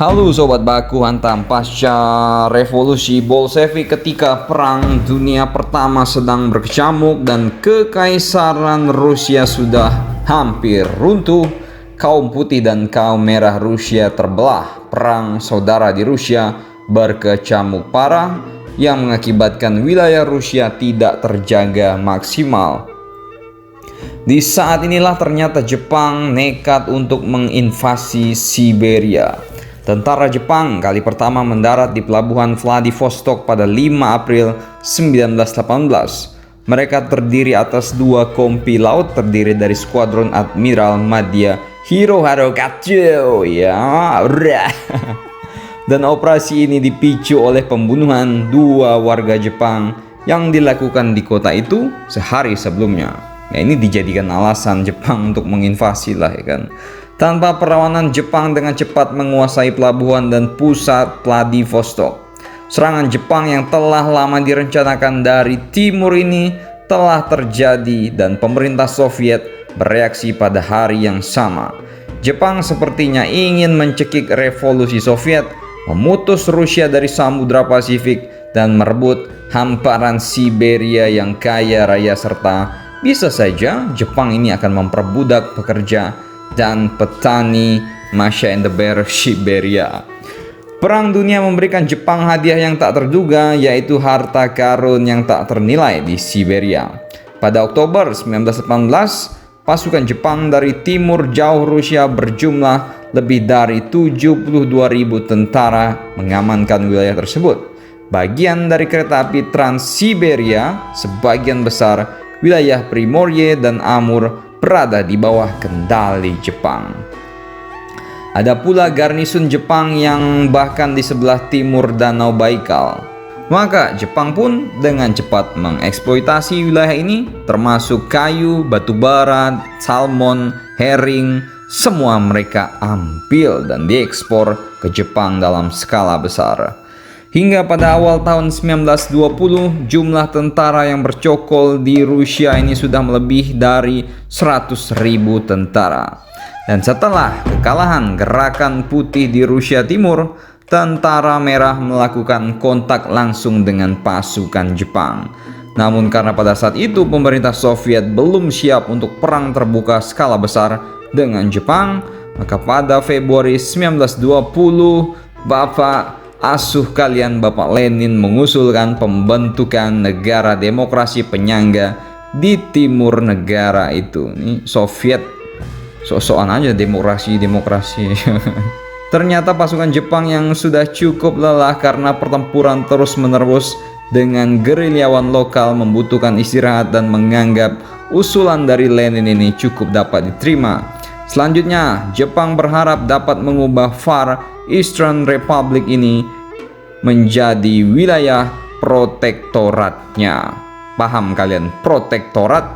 Halo Sobat Baku Hantam, pasca revolusi Bolshevik ketika Perang Dunia Pertama sedang berkecamuk dan kekaisaran Rusia sudah hampir runtuh, kaum putih dan kaum merah Rusia terbelah. Perang saudara di Rusia berkecamuk parah yang mengakibatkan wilayah Rusia tidak terjaga maksimal. Di saat inilah ternyata Jepang nekat untuk menginvasi Siberia. Tentara Jepang kali pertama mendarat di pelabuhan Vladivostok pada 5 April 1918. Mereka terdiri atas 2 kompi laut terdiri dari skuadron Admiral Madya Hirohito Katsue dan operasi ini dipicu oleh pembunuhan 2 warga Jepang yang dilakukan di kota itu sehari sebelumnya. Nah, ini dijadikan alasan Jepang untuk menginvasi lah, ya kan. Tanpa perlawanan, Jepang dengan cepat menguasai pelabuhan dan pusat Vladivostok. Serangan Jepang yang telah lama direncanakan dari timur ini telah terjadi dan pemerintah Soviet bereaksi pada hari yang sama. Jepang sepertinya ingin mencekik revolusi Soviet, memutus Rusia dari Samudra Pasifik, dan merebut hamparan Siberia yang kaya raya, serta bisa saja Jepang ini akan memperbudak pekerja dan petani Masha and the Bear Siberia. Perang dunia memberikan Jepang hadiah yang tak terduga, yaitu harta karun yang tak ternilai di Siberia. Pada Oktober 1918, pasukan Jepang dari timur jauh Rusia berjumlah lebih dari 72.000 tentara mengamankan wilayah tersebut. Bagian dari kereta api Trans-Siberia, sebagian besar wilayah Primorye dan Amur berada di bawah kendali Jepang. Ada pula garnisun Jepang yang bahkan di sebelah timur Danau Baikal. Maka Jepang pun dengan cepat mengeksploitasi wilayah ini, termasuk kayu, batu bara, salmon, herring, semua mereka ambil dan diekspor ke Jepang dalam skala besar. Hingga pada awal tahun 1920, jumlah tentara yang bercokol di Rusia ini sudah melebihi dari 100.000 tentara. Dan setelah kekalahan gerakan putih di Rusia Timur, tentara merah melakukan kontak langsung dengan pasukan Jepang. Namun karena pada saat itu pemerintah Soviet belum siap untuk perang terbuka skala besar dengan Jepang, maka pada Februari 1920, Bapak asuh kalian Bapak Lenin mengusulkan pembentukan negara demokrasi penyangga di timur negara itu. Ini Soviet sok-sokan aja demokrasi. Ternyata pasukan Jepang yang sudah cukup lelah karena pertempuran terus-menerus dengan gerilyawan lokal membutuhkan istirahat dan menganggap usulan dari Lenin ini cukup dapat diterima. Selanjutnya, Jepang berharap dapat mengubah Far Eastern Republic ini menjadi wilayah protektoratnya. Paham kalian? Protektorat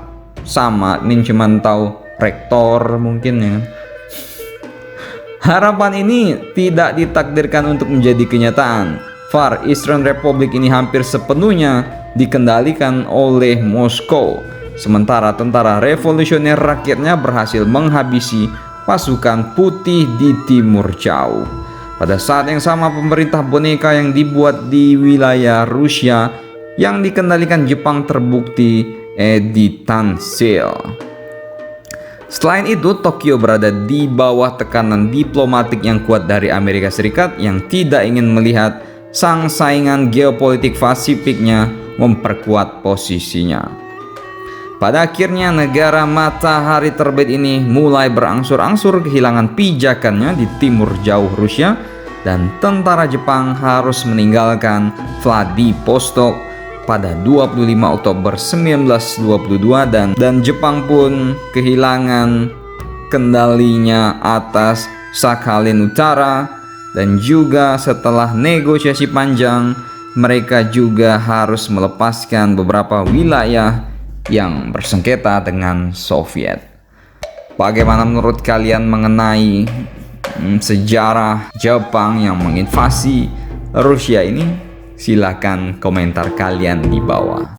sama, ini cuman tahu rektor mungkin ya. Harapan ini tidak ditakdirkan untuk menjadi kenyataan. Far Eastern Republic ini hampir sepenuhnya dikendalikan oleh Moskow. Sementara tentara revolusioner rakyatnya berhasil menghabisi pasukan putih di timur jauh. Pada saat yang sama, pemerintah boneka yang dibuat di wilayah Rusia yang dikendalikan Jepang terbukti editansil. Selain itu, Tokyo berada di bawah tekanan diplomatik yang kuat dari Amerika Serikat yang tidak ingin melihat sang saingan geopolitik Pasifiknya memperkuat posisinya. Pada akhirnya negara matahari terbit ini mulai berangsur-angsur kehilangan pijakannya di timur jauh Rusia, dan tentara Jepang harus meninggalkan Vladivostok pada 25 Oktober 1922 dan Jepang pun kehilangan kendalinya atas Sakhalin Utara, dan juga setelah negosiasi panjang mereka juga harus melepaskan beberapa wilayah yang bersengketa dengan Soviet. Bagaimana menurut kalian mengenai sejarah Jepang yang menginvasi Rusia ini? Silakan komentar kalian di bawah.